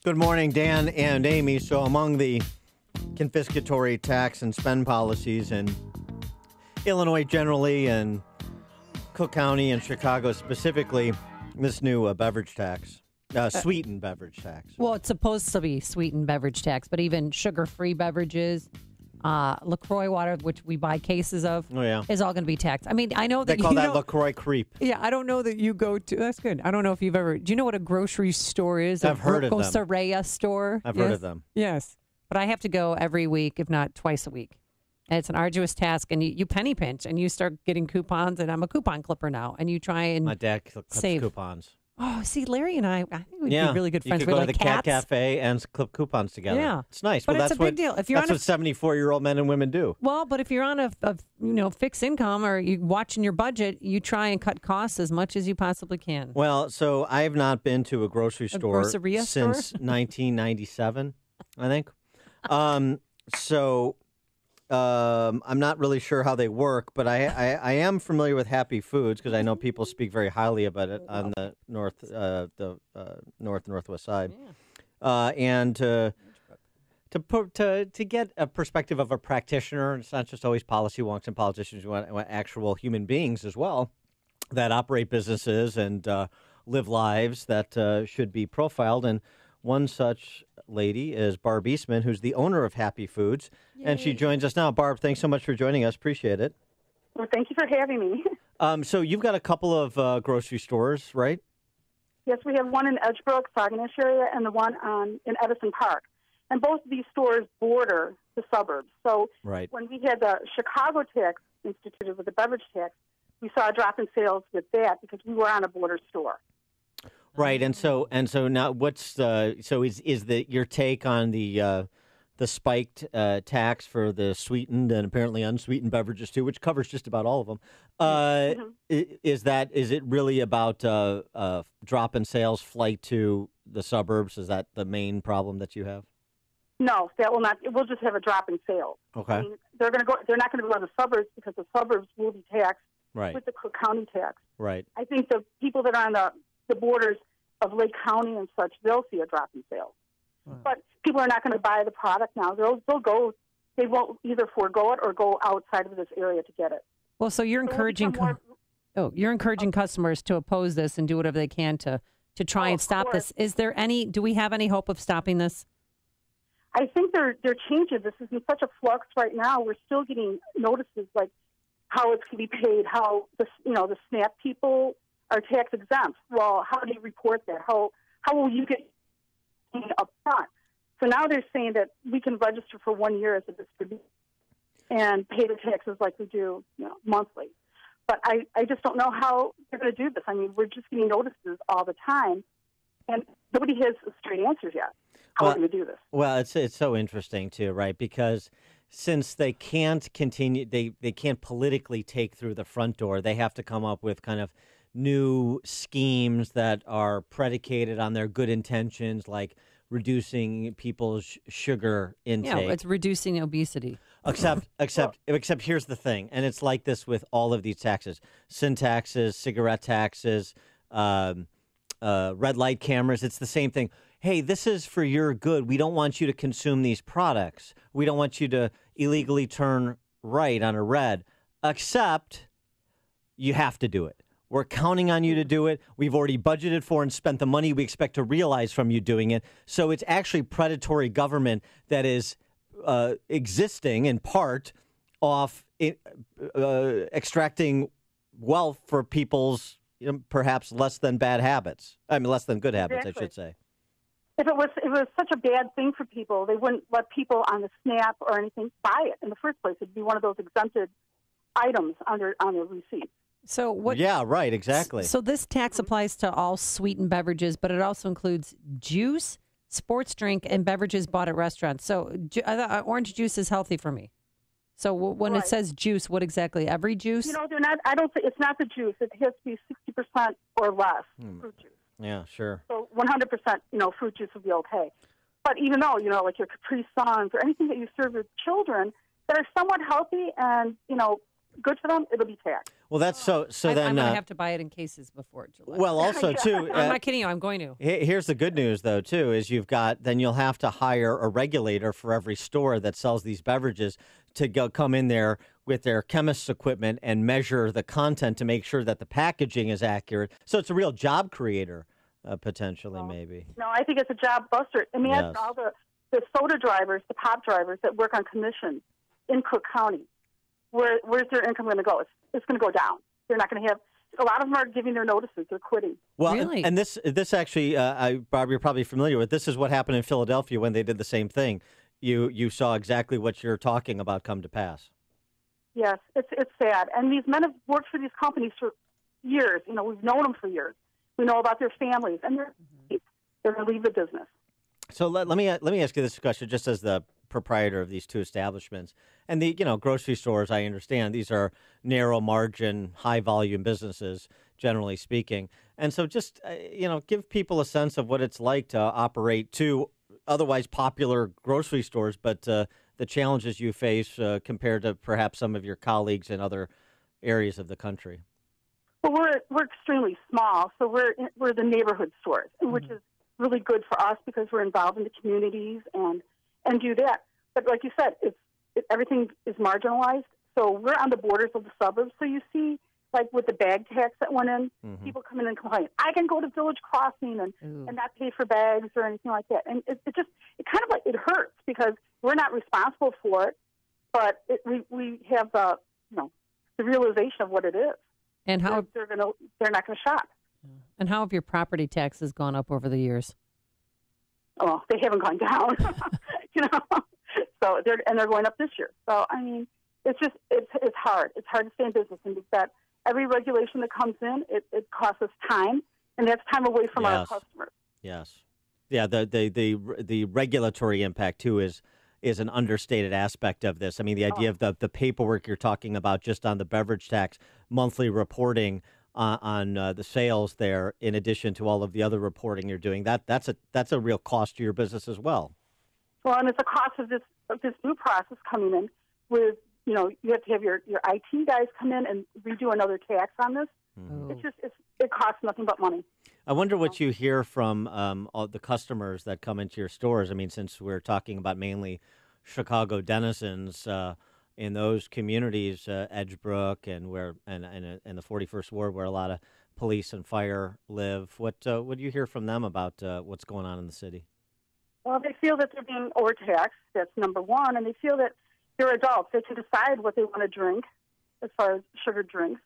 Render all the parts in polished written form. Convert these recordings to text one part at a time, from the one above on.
Good morning, Dan and Amy. So among the confiscatory tax and spend policies in Illinois generally and Cook County and Chicago specifically, this new beverage tax, sweetened beverage tax. Well, it's supposed to be sweetened beverage tax, but even sugar-free beverages, LaCroix water, which we buy cases of, is all going to be taxed. I mean, I know that they call that LaCroix creep. Yeah, I don't know that you go to. That's good. I don't know if you've ever. Do you know what a grocery store is? I've heard of them. Groceria store. I've heard of them. Yes, but I have to go every week, if not twice a week. And it's an arduous task, and you penny pinch, and you start getting coupons, and I'm a coupon clipper now, and you try and my dad clips save coupons. Oh, see, Larry and I think we'd be really good friends. You could go to the cats. Cat Cafe and clip coupons together. Yeah, it's nice. But well, it's a big deal. If you're that's what 74-year-old men and women do. Well, but if you're on a fixed income or you watching your budget, you try and cut costs as much as you possibly can. Well, so I have not been to a grocery store since 1997, I think. I'm not really sure how they work, but I am familiar with Happy Foods because I know people speak very highly about it on the north and northwest side. Yeah. And to get a perspective of a practitioner, it's not just always policy wonks and politicians. You want actual human beings as well that operate businesses and live lives that should be profiled. And one such lady is Barb Eastman, who's the owner of Happy Foods, and she joins us now. Barb, thanks so much for joining us. Appreciate it. Well, thank you for having me. So you've got a couple of grocery stores, right? Yes, we have one in Edgebrook, Saguenay area, and the one in Edison Park. And both of these stores border the suburbs. So when we had the Chicago tax instituted with the beverage tax, we saw a drop in sales with that because we were on a border store. Right, and so now what's is your take on the spiked tax for the sweetened and apparently unsweetened beverages too, which covers just about all of them? Is it really about drop in sales, flight to the suburbs? Is that the main problem that you have? No, that will not. We'll just have a drop in sales. Okay, I mean, they're not going to go to the suburbs because the suburbs will be taxed with the Cook County tax. Right. I think the people that are on the borders of Lake County and such, they'll see a drop in sales. Wow. But people are not going to buy the product now. They'll go. They won't either forego it or go outside of this area to get it. Well, so you're encouraging. You're encouraging customers to oppose this and do whatever they can to try and stop this. Is there any? Do we have any hope of stopping this? I think they're changing. This is in such a flux right now. We're still getting notices like how it's going to be paid, how the SNAP people are tax exempt. Well, how do you report that? How will you get up front? So now they're saying that we can register for 1 year as a distributor and pay the taxes like we do monthly. But I just don't know how they're going to do this. I mean, we're just getting notices all the time, and nobody has straight answers yet. How are we going to do this? Well, it's so interesting, too, right? Because since they can't continue, they can't politically take through the front door, they have to come up with kind of new schemes that are predicated on their good intentions, like reducing people's sugar intake. Yeah, it's reducing obesity. Except here's the thing, and it's like this with all of these taxes: sin taxes, cigarette taxes, red light cameras. It's the same thing. Hey, this is for your good. We don't want you to consume these products. We don't want you to illegally turn right on a red, except you have to do it. We're counting on you to do it. We've already budgeted for and spent the money we expect to realize from you doing it. So it's actually predatory government that is existing in part off extracting wealth for people's perhaps less than good habits, I should say. If it was such a bad thing for people, they wouldn't let people on the SNAP or anything buy it in the first place. It'd be one of those exempted items on their receipt. So what? Yeah, right, exactly. So this tax applies to all sweetened beverages, but it also includes juice, sports drink, and beverages bought at restaurants. So orange juice is healthy for me. So when it says juice, what exactly? Every juice? They're not. I don't think it's not the juice. It has to be 60% or less fruit juice. Yeah, sure. So 100%, fruit juice would be okay. But even though, like your Capri Suns or anything that you serve your children that are somewhat healthy and, good for them, it'll be taxed. Well, that's so. So I'm then, going to have to buy it in cases before July. well, also too. I'm not kidding you. I'm going to. Here's the good news, though, too, is then you'll have to hire a regulator for every store that sells these beverages to come in there with their chemist's equipment and measure the content to make sure that the packaging is accurate. So it's a real job creator, potentially, maybe. No, I think it's a job buster. I mean, Yes. all the soda drivers, the pop drivers that work on commission in Cook County. Where's their income going to go? It's going to go down. They're not going to have. A lot of them are giving their notices. They're quitting. Well, Really? and this actually, Bob, you're probably familiar with. This is what happened in Philadelphia when they did the same thing. You saw exactly what you're talking about come to pass. Yes, it's sad. And these men have worked for these companies for years. You know, we've known them for years. We know about their families, and they're going to leave the business. So let me ask you this question, just as the proprietor of these two establishments, and the grocery stores. I understand these are narrow margin, high volume businesses, generally speaking, and so just give people a sense of what it's like to operate two otherwise popular grocery stores, but the challenges you face compared to perhaps some of your colleagues in other areas of the country. Well, we're extremely small, so we're the neighborhood stores, which is really good for us because we're involved in the communities and do that. But like you said, everything is marginalized. So we're on the borders of the suburbs. So you see, like with the bag tax that went in, people come in and complain. I can go to Village Crossing and not pay for bags or anything like that. And it kind of like it hurts because we're not responsible for it, but we have the realization of what it is. And how they're not going to shop. And how have your property taxes gone up over the years? Oh, they haven't gone down. So they're going up this year. So I mean, it's hard. It's hard to stay in business, and we've got every regulation that comes in. It costs us time, and that's time away from our customers. Yes, yeah. The regulatory impact too is an understated aspect of this. I mean, the idea of the paperwork you're talking about just on the beverage tax, monthly reporting on the sales there, in addition to all of the other reporting you're doing, that's a real cost to your business as well. Well, and it's a cost of this new process coming in with, you have to have your IT guys come in and redo another tax on this. It costs nothing but money. I wonder what you hear from all the customers that come into your stores. I mean, since we're talking about mainly Chicago denizens in those communities, Edgebrook and the 41st Ward, where a lot of police and fire live, what do you hear from them about what's going on in the city? Well, they feel that they're being overtaxed. That's number one, and they feel that they're adults. They can decide what they want to drink, as far as sugar drinks.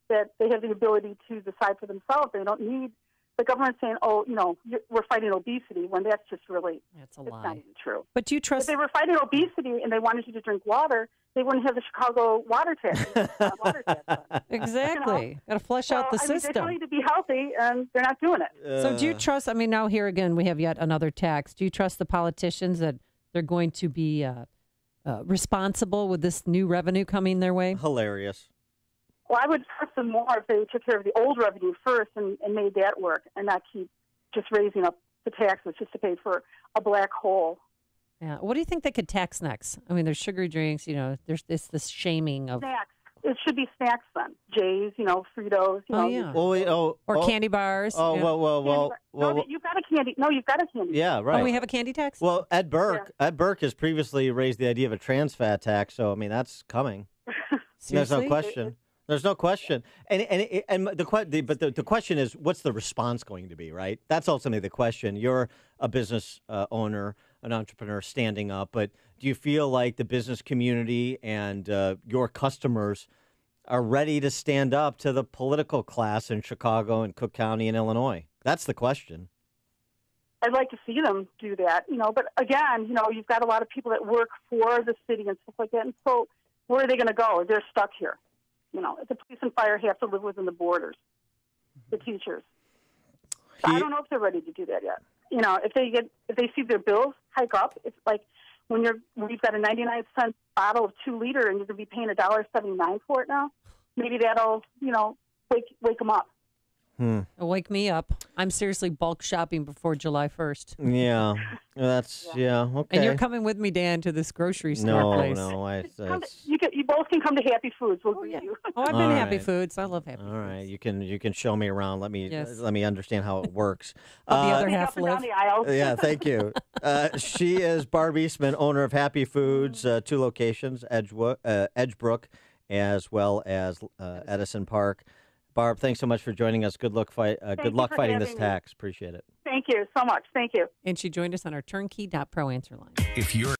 That they have the ability to decide for themselves. They don't need the government saying, we're fighting obesity, when that's just really, that's a it's lie. not even true. But do you trust? If they were fighting obesity and they wanted you to drink water, they wouldn't have the Chicago water tax. Exactly. Got to flesh out the system. They tell you to be healthy, and they're not doing it. So do you trust? I mean, now here again, we have yet another tax. Do you trust the politicians that they're going to be responsible with this new revenue coming their way? Hilarious. Well, I would trust them more if they took care of the old revenue first and made that work, and not keep just raising up the taxes just to pay for a black hole. Yeah. What do you think they could tax next? I mean, there's sugary drinks. There's this shaming of snacks. It should be snacks then. J's, Fritos. Yeah. Or candy bars. Oh, yeah. well. You've got a candy. No, you've got a candy. Yeah, right. Oh, we have a candy tax. Well, Ed Burke has previously raised the idea of a trans fat tax. So I mean, that's coming. There's no question. There's no question, and the question is, what's the response going to be? Right, that's ultimately the question. You're a business owner, an entrepreneur, standing up, but do you feel like the business community and your customers are ready to stand up to the political class in Chicago and Cook County and Illinois? That's the question. I'd like to see them do that, But again, you've got a lot of people that work for the city and stuff like that, and so where are they going to go? They're stuck here. The police and fire have to live within the borders, the teachers. So I don't know if they're ready to do that yet. If they see their bills hike up, it's like when you've got a 99-cent bottle of 2 liter and you're going to be paying $1.79 for it now. Maybe that'll, wake them up. Wake me up. I'm seriously bulk shopping before July 1st. Yeah, that's okay. And you're coming with me, Dan, to this grocery store place. You both can come to Happy Foods. We'll greet you. Oh, I've been to Happy Foods. I love Happy Foods. All right, you can show me around. Let me understand how it works. How the other half live. Down the aisle. Yeah, thank you. She is Barb Eastman, owner of Happy Foods, 2 locations, Edgebrook, as well as Edison Park. Barb, thanks so much for joining us. Good luck fighting this tax. Appreciate it. Thank you so much. Thank you. And she joined us on our turnkey.pro answer line. If you're